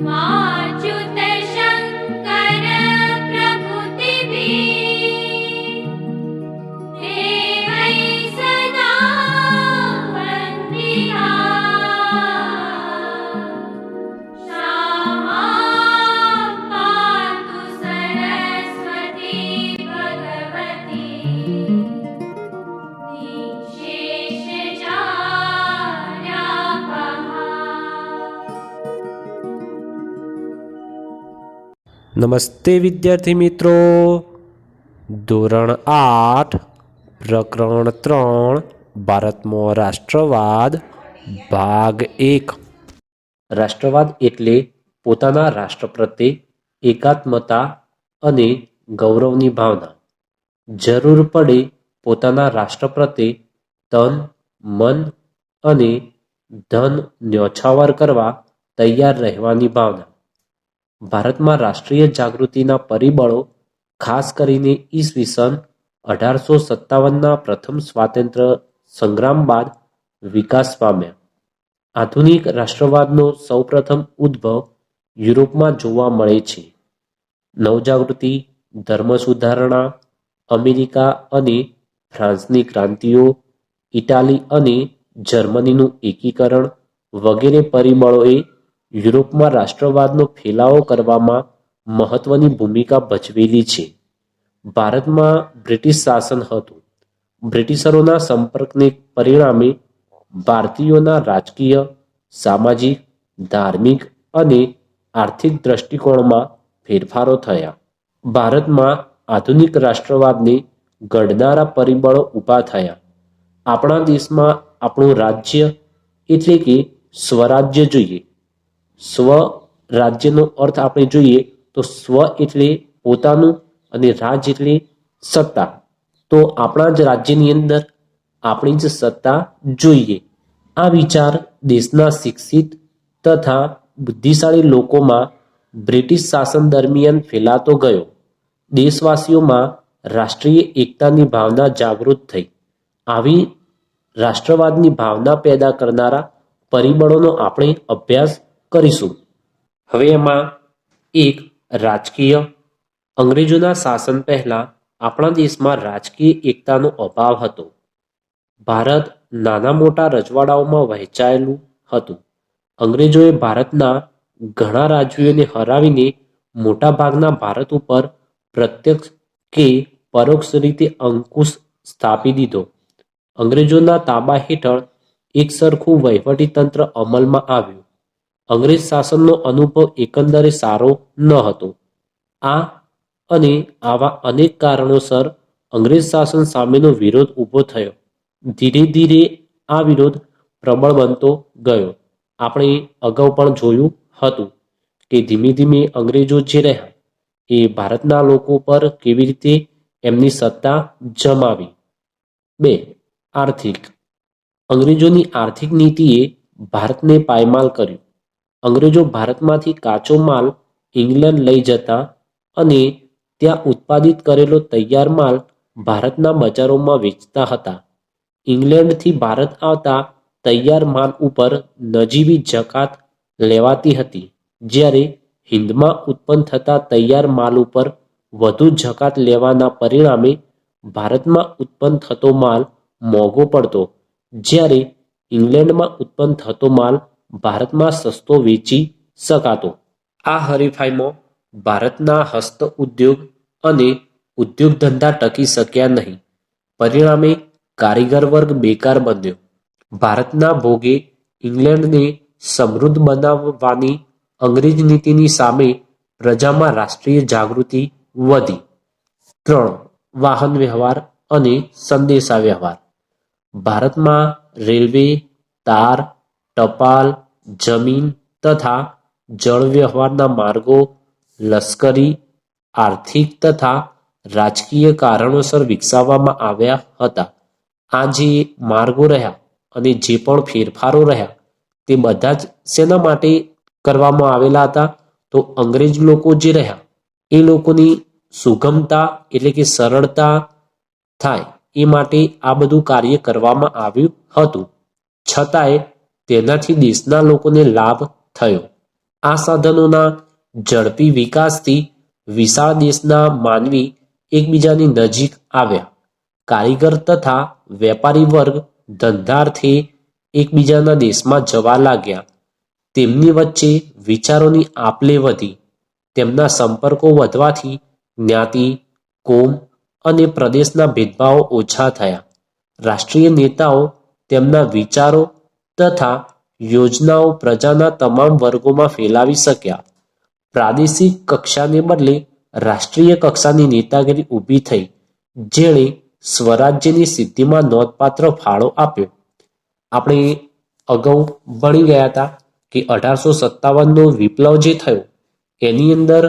माच्युत शंकर प्रभुति देवै सदा वन्दिता क्षमा पातु सरस्वती भगवती નમસ્તે વિદ્યાર્થી મિત્રો, ધોરણ 8 પ્રકરણ 3 ભારતમાં રાષ્ટ્રવાદ ભાગ 1। રાષ્ટ્રવાદ એટલે પોતાના રાષ્ટ્ર પ્રત્યે એકાત્મતા અને ગૌરવની ભાવના। જરૂર પડે પોતાના રાષ્ટ્ર પ્રત્યે તન મન અને ધન ન્યોછાવર કરવા તૈયાર રહેવાની ભાવના। ભારતમાં રાષ્ટ્રીય જાગૃતિના પરિબળો ખાસ કરીને ઈસવીસન 1857ના પ્રથમ સ્વાતંત્ર્ય સંગ્રામ બાદ વિકાસ પામ્યા। આધુનિક રાષ્ટ્રવાદનો સૌપ્રથમ ઉદ્ભવ યુરોપમાં જોવા મળે છે। નવજાગૃતિ, ધર્મ સુધારણા, અમેરિકા અને ફ્રાન્સની ક્રાંતિઓ, ઇટાલી અને જર્મનીનું એકીકરણ વગેરે પરિબળોએ યુરોપમાં રાષ્ટ્રવાદનો ફેલાવો કરવામાં મહત્વની ભૂમિકા ભજવેલી છે। ભારતમાં બ્રિટિશ શાસન હતું। બ્રિટિશરોના સંપર્કને પરિણામે ભારતીયોના રાજકીય, સામાજિક, ધાર્મિક અને આર્થિક દ્રષ્ટિકોણમાં ફેરફારો થયા। ભારતમાં આધુનિક રાષ્ટ્રવાદને ઘડનારા પરિબળો ઊભા થયા। આપણા દેશમાં આપણું રાજ્ય એટલે કે સ્વરાજ્ય જોઈએ। સ્વ રાજ્યનો અર્થ આપણે જોઈએ તો સ્વ એટલે પોતાનું અને રાજ એટલે સત્તા। તો આપણા જ રાજ્યની અંદર આપણી જ સત્તા જોઈએ। આ વિચાર દેશના શિક્ષિત તથા બુદ્ધિશાળી લોકોમાં બ્રિટિશ શાસન દરમિયાન ફેલાતો ગયો। દેશવાસીઓમાં રાષ્ટ્રીય એકતાની ભાવના જાગૃત થઈ। આવી રાષ્ટ્રવાદની ભાવના પેદા કરનારા પરિબળોનો આપણે અભ્યાસ કરીશું। હવે એમાં એક રાજકીય। અંગ્રેજોના શાસન પહેલા આપણા દેશમાં રાજકીય એકતાનો અભાવ હતો। ભારત નાના મોટા રજવાડાઓમાં વહેંચાયેલું હતું। અંગ્રેજોએ ભારતના ઘણા રાજ્યોને હરાવીને મોટા ભાગના ભારત ઉપર પ્રત્યક્ષ કે પરોક્ષ રીતે અંકુશ સ્થાપી દીધો। અંગ્રેજોના તાબા હેઠળ એક સરખું વહીવટી તંત્ર અમલમાં આવ્યું। અંગ્રેજ શાસનનો અનુભવ એકંદરે સારો ન હતો। આ અને આવા અનેક કારણોસર અંગ્રેજ શાસન સામેનો વિરોધ ઊભો થયો। ધીરે ધીરે આ વિરોધ પ્રબળ બનતો ગયો। આપણે અગાઉ પણ જોયું હતું કે ધીમે ધીમે અંગ્રેજો જે રહ્યા એ ભારતના લોકો પર કેવી રીતે એમની સત્તા જમાવી। 2. આર્થિક। અંગ્રેજોની આર્થિક નીતિએ ભારતને પાયમાલ કર્યું। અંગ્રેજો ભારતમાંથી કાચો માલ ઇંગ્લેન્ડ લઈ જતા અને ત્યાં ઉત્પાદિત કરેલો તૈયાર માલ ભારતના બજારોમાં વેચતા હતા। ઇંગ્લેન્ડથી ભારત આવતા તૈયાર માલ ઉપર નજીવી જકાત લેવાતી હતી, જ્યારે હિન્દમાં ઉત્પન્ન થતા તૈયાર માલ ઉપર વધુ જકાત લેવાના પરિણામે ભારતમાં ઉત્પન્ન થતો માલ મોંઘો પડતો, જ્યારે ઇંગ્લેન્ડમાં ઉત્પન્ન થતો માલ ભારતમાં સસ્તો વેચી શકાતો। આ હરીફાઈમાં ભારતના હસ્ત ઉદ્યોગ અને ઉદ્યોગ ધંધા ટકી શક્યા નહીં। પરિણામે કારીગર વર્ગ બેકાર બન્યો। ભારતના ભોગે ઇંગ્લેન્ડને સમૃદ્ધ બનાવવાની અંગ્રેજ નીતિની સામે પ્રજામાં રાષ્ટ્રીય જાગૃતિ વધી। 3. વાહન વ્યવહાર અને સંદેશા વ્યવહાર। ભારતમાં રેલવે, તાર, ટપાલ, જમીન તથા જળ વ્યવહારના માર્ગો લશ્કરી, આર્થિક તથા રાજકીય કારણોસર વિકસાવવામાં આવ્યા હતા। આ જે માર્ગો રહ્યા અને જે પણ ફેરફારો રહ્યા તે બધા જ શેના માટે કરવામાં આવેલા હતા? તો અંગ્રેજ લોકો જે રહ્યા એ લોકોની સુગમતા એટલે કે સરળતા થાય એ માટે આ બધું કાર્ય કરવામાં આવ્યું હતું। છતાંય તેનાથી દેશના લોકોને લાભ થયો। આ સાધનોના ઝડપી વિકાસથી વિશાળ દેશના માનવી એકબીજાની નજીક આવ્યા. કારીગર તથા વેપારી વર્ગ ધંધાર્થે એકબીજાના દેશમાં જવા લાગ્યા. તેમની વચ્ચે વિચારોની આપ-લે વધી. તેમના સંપર્કો વધવાથી જ્ઞાતિ, કોમ અને પ્રદેશના ભેદભાવો ઓછા થયા. રાષ્ટ્રીય નેતાઓ તેમના વિચારો તથા યોજનાઓ પ્રજાના તમામ વર્ગોમાં ફેલાવી શક્યા. પ્રાદેશિક કક્ષાને બદલે રાષ્ટ્રીય કક્ષાની નેતાગીરી ઊભી થઈ, જેણે સ્વરાજ્યની સિદ્ધિમાં નોંધપાત્ર ફાળો આપ્યો. આપણે અગાઉ ભણી ગયા હતા કે 1857નો વિપ્લવ જે થયો એની અંદર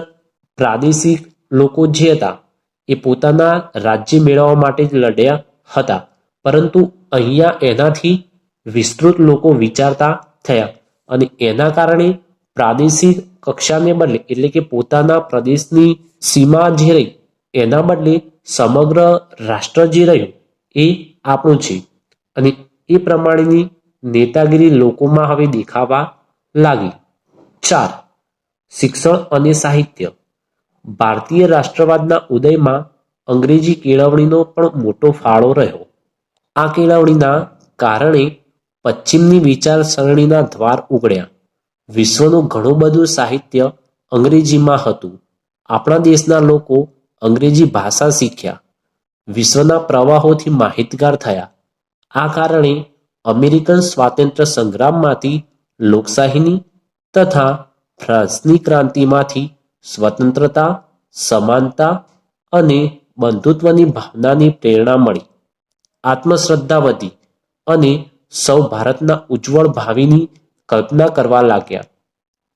પ્રાદેશિક લોકો જે હતા એ પોતાના રાજ્ય મેળવવા માટે જ લડ્યા હતા, પરંતુ અહીંયા એનાથી વિસ્તૃત લોકો વિચારતા થયા અને એના કારણે પ્રાદેશિક કક્ષાને બદલે એટલે કે પોતાના પ્રદેશની સીમા જે રહી એના બદલે સમગ્ર રાષ્ટ્ર જે રહ્યું એ આપણું છે અને એ પ્રમાણેની નેતાગીરી લોકોમાં હવે દેખાવા લાગી. 4. શિક્ષણ અને સાહિત્ય. ભારતીય રાષ્ટ્રવાદના ઉદયમાં અંગ્રેજી કેળવણીનો પણ મોટો ફાળો રહ્યો. આ કેળવણીના કારણે પશ્ચિમની વિચારસરણીના દ્વાર ઉઘડ્યા. વિશ્વનું ઘણું બધું સાહિત્ય અંગ્રેજીમાં હતું. આપણા દેશના લોકો અંગ્રેજી ભાષા શીખ્યા. વિશ્વના પ્રવાહોથી માહિતગાર થયા. આ કારણે અમેરિકન સ્વાતંત્ર્ય સંગ્રામમાંથી લોકશાહીની તથા ફ્રાન્સની ક્રાંતિમાંથી સ્વતંત્રતા, સમાનતા અને બંધુત્વની ભાવનાની પ્રેરણા મળી. આત્મશ્રદ્ધા વધી અને સૌ ભારતના ઉજ્જવળ ભાવિની કલ્પના કરવા લાગ્યા.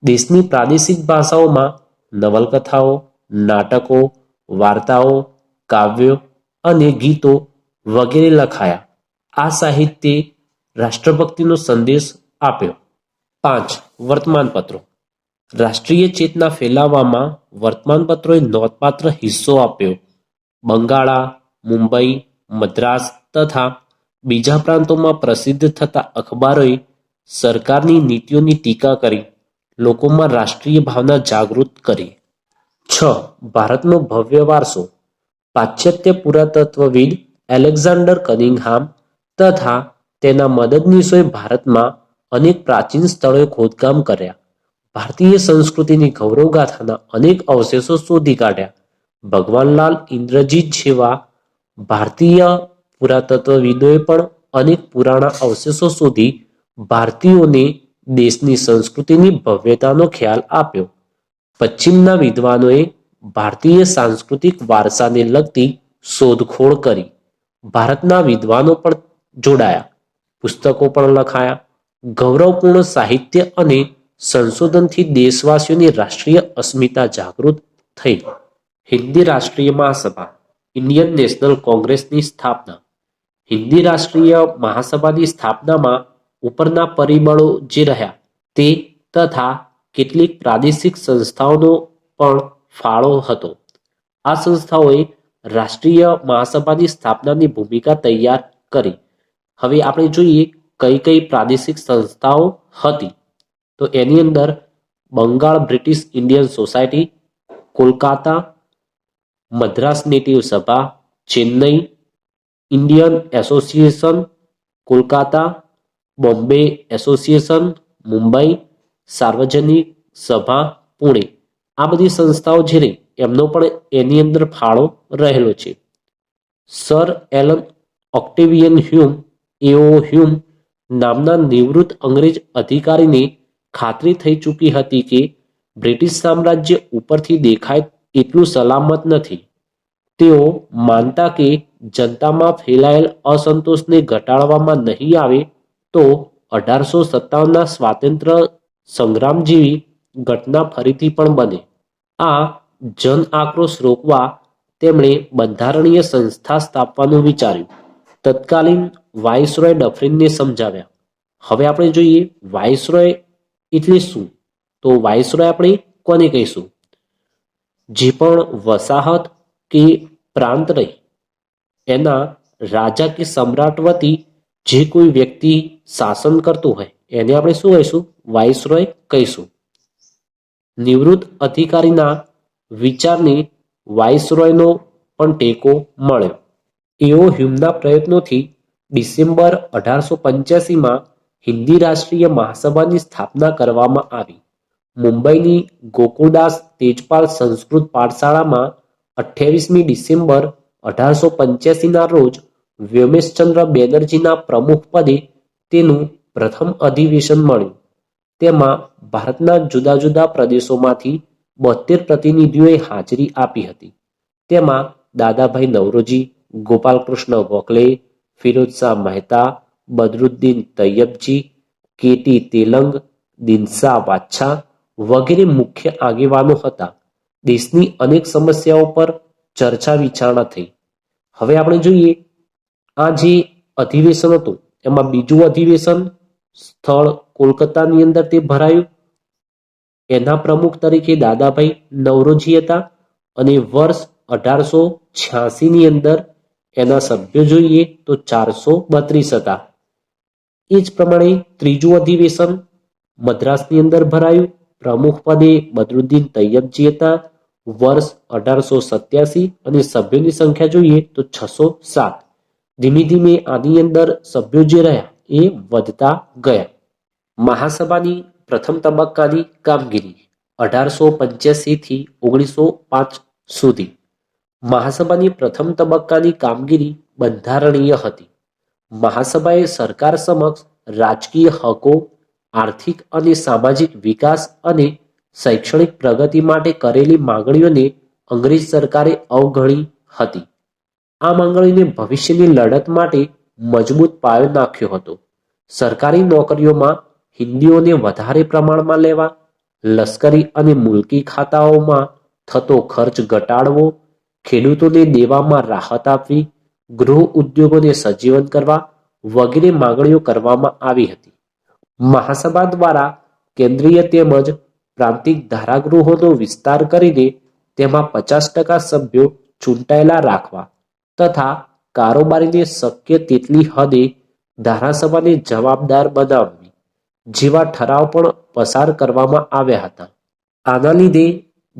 દેશની પ્રાદેશિક ભાષાઓમાં નવલકથાઓ, નાટકો, વાર્તાઓ, કાવ્યો અને ગીતો વગેરે લખાયા. આ સાહિત્યે રાષ્ટ્રભક્તિનો સંદેશ આપ્યો. 5. વર્તમાનપત્રો. રાષ્ટ્રીય ચેતના ફેલાવવામાં વર્તમાનપત્રોએ નોંધપાત્ર હિસ્સો આપ્યો. બંગાળા, મુંબઈ, મદ્રાસ તથા બીજા પ્રાંતોમાં પ્રસિદ્ધ થતા અખબારોએ સરકારની નીતિઓની ટીકા કરી, લોકોમાં રાષ્ટ્રીય ભાવના જાગૃત કરી. 6. ભારતનો ભવ્ય વારસો. પાશ્ચાત્ય પુરાતત્વવિદ એલેક્ઝાન્ડર કનિંઘહામ તથા તેના મદદનીશોએ ભારતમાં અનેક પ્રાચીન સ્થળોએ ખોદકામ કર્યા. ભારતીય સંસ્કૃતિની ગૌરવગાથાના અનેક અવશેષો શોધી કાઢ્યા. ભગવાનલાલ ઇન્દ્રજીત જેવા ભારતીય પુરાતત્વવિદોએ પણ અનેક પુરાણા અવશેષો શોધી ભારતીયોને દેશની સંસ્કૃતિની ભવ્યતાનો ખ્યાલ આપ્યો. પશ્ચિમના વિદ્વાનોએ ભારતીય સાંસ્કૃતિક વારસાને લગતી શોધખોળ કરી. ભારતના વિદ્વાનો પણ જોડાયા, પુસ્તકો પણ લખાયા. ગૌરવપૂર્ણ સાહિત્ય અને સંશોધનથી દેશવાસીઓની રાષ્ટ્રીય અસ્મિતા જાગૃત થઈ. હિન્દી રાષ્ટ્રીય મહાસભા, ઇન્ડિયન નેશનલ કોંગ્રેસની સ્થાપના. હિન્દી રાષ્ટ્રીય મહાસભાની સ્થાપનામાં ઉપરના પરિબળો જે રહ્યા તે તથા કેટલીક પ્રાદેશિક સંસ્થાઓનો પણ ફાળો હતો. આ સંસ્થાઓએ રાષ્ટ્રીય મહાસભાની સ્થાપનાની ભૂમિકા તૈયાર કરી. હવે આપણે જોઈએ કઈ કઈ પ્રાદેશિક સંસ્થાઓ હતી. તો એની અંદર Bengal British Indian society, Kolkata Madras native Sabha, Chennai Indian association, Kolkata Bombay association, Mumbai Sarvajanik Sabha, Pune. આ બધી સંસ્થાઓ જે રહી એમનો પણ એની અંદર ફાળો રહેલો છે. સર એલન ઓક્ટેવિયન હ્યુમ એઓ હ્યુમ નામના નિવૃત્ત અંગ્રેજ અધિકારીને ખાતરી થઈ ચૂકી હતી કે બ્રિટિશ સામ્રાજ્ય ઉપરથી દેખાય એટલું સલામત નથી. તેઓ માનતા કે જનતામાં ફેલાયેલ અસંતોષને ઘટાડવામાં નહીં આવે તો 1857ના સ્વાતંત્ર્ય સંગ્રામ જેવી ઘટના ફરીથી પણ બને. આ જન આક્રોશ રોકવા તેમણે બંધારણીય સંસ્થા સ્થાપવાનું વિચાર્યું. તત્કાલીન વાઇસરોય ડફરિનને સમજાવ્યા. હવે આપણે જોઈએ વાઇસરોય એટલે શું. તો વાઇસરોય આપણે કોને કહીશું? જે પણ વસાહત કે પ્રાંત રહી એના રાજા કે સમ્રાટ વતી જે કોઈ વ્યક્તિ શાસન કરતું હોય એને આપણે શું કહીશું? વાઇસરોય કહીશું. નિવૃત્ત અધિકારીના વિચારને વાઇસરોયનો પણ ટેકો મળ્યો. એઓ હ્યુમના પ્રયત્નોથી ડિસેમ્બર 1885માં હિન્દી રાષ્ટ્રીય મહાસભાની સ્થાપના કરવામાં આવી. મુંબઈની ગોકુળદાસ તેજપાલ સંસ્કૃત પાઠશાળામાં 28મી ડિસેમ્બર 1885ના રોજ વ્યોમેશચંદ્ર બેનર્જીના પ્રમુખપદે તેનું પ્રથમ અધિવેશન મળ્યું. તેમાં ભારતના જુદા જુદા પ્રદેશોમાંથી 72 પ્રતિનિધિઓએ હાજરી આપી હતી. તેમાં દાદાભાઈ નવરોજી, ગોપાલકૃષ્ણ ગોખલે, ફિરોઝશાહ મહેતા, બદરુદ્દીન તૈયબજી, કે.ટી. તેલંગ, દિનશા વાચ્છા વગેરે મુખ્ય આગેવાનો હતા. દેશની અનેક સમસ્યાઓ પર ચર્ચા વિચારણા થઈ. હવે આપણે જોઈએ આ જે અધિવેશન હતું એમાં બીજું અધિવેશન સ્થળ કોલકાતાની અંદર તે ભરાયું. એના પ્રમુખ તરીકે દાદાભાઈ નવરોજી હતા અને વર્ષ 1886ની અંદર એના સભ્યો જોઈએ તો 432 હતા. એ જ પ્રમાણે ત્રીજું અધિવેશન મદ્રાસની અંદર ભરાયું. પ્રમુખ પદે બદરુદ્દીન તૈયબજી હતા. વર્ષ 1887 અને સભ્યોની સંખ્યા જોઈએ તો 607. ધીમે ધીમે આની અંદર સભ્યો જે રહ્યા એ વધતા ગયા. મહાસભાની પ્રથમ તબક્કાની કામગીરી 1885 થી 1905 સુધી. મહાસભાની પ્રથમ તબક્કાની કામગીરી બંધારણીય હતી. મહાસભાએ સરકાર સમક્ષ રાજકીય હકો, આર્થિક અને સામાજિક વિકાસ અને શૈક્ષણિક પ્રગતિ માટે કરેલી માંગણીઓને અંગ્રેજ સરકારે અવગણી હતી. આ માંગણીને ભવિષ્યની લડત માટે મજબૂત પાયો નાખ્યો હતો. સરકારી નોકરીઓમાં હિન્દીઓને વધારે પ્રમાણમાં લેવા, લશ્કરી અને મુલકી ખાતાઓમાં થતો ખર્ચ ઘટાડવો, ખેડૂતોને દેવામાં રાહત આપવી, ગૃહ ઉદ્યોગોને સજીવન કરવા વગેરે માંગણીઓ કરવામાં આવી હતી. મહાસભા દ્વારા કેન્દ્રીય તેમજ પ્રાંતિક ધારાગૃહોનો વિસ્તાર કરીને તેમાં 50% સભ્યો ચૂંટાયેલા રાખવા તથા કારોબારીને શક્ય તેટલી હદે ધારાસભાને જવાબદાર બનાવવી જેવા ઠરાવ પણ પસાર કરવામાં આવ્યા હતા. આના લીધે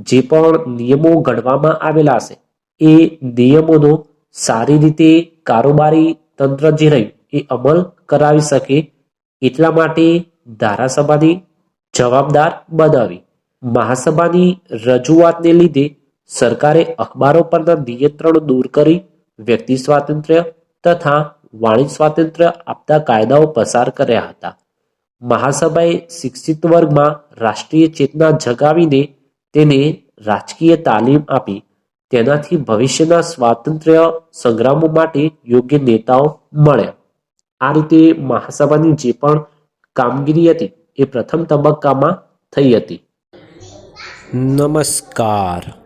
જે પણ નિયમો ઘડવામાં આવેલા હશે એ નિયમોનો સારી રીતે કારોબારી તંત્ર જે રહ્યું એ અમલ કરાવી શકે એટલા માટે ધારાસભાને જવાબદાર બનાવી. મહાસભાની રજૂઆતને લીધે સરકારે અખબારો પરના નિયંત્રણ દૂર કરી વ્યક્તિ સ્વાતંત્ર્ય તથા વાણિજ્ય સ્વાતંત્ર્ય આપતા કાયદાઓ પસાર કર્યા હતા. મહાસભાએ શિક્ષિત વર્ગમાં રાષ્ટ્રીય ચેતના જગાવીને તેને રાજકીય તાલીમ આપી. તેનાથી ભવિષ્યના સ્વાતંત્ર્ય સંગ્રામો માટે યોગ્ય નેતાઓ મળ્યા. આ રીતે મહાસભાની જે પણ કામગીરી હતી એ પ્રથમ તબક્કામાં થઈ હતી. નમસ્કાર.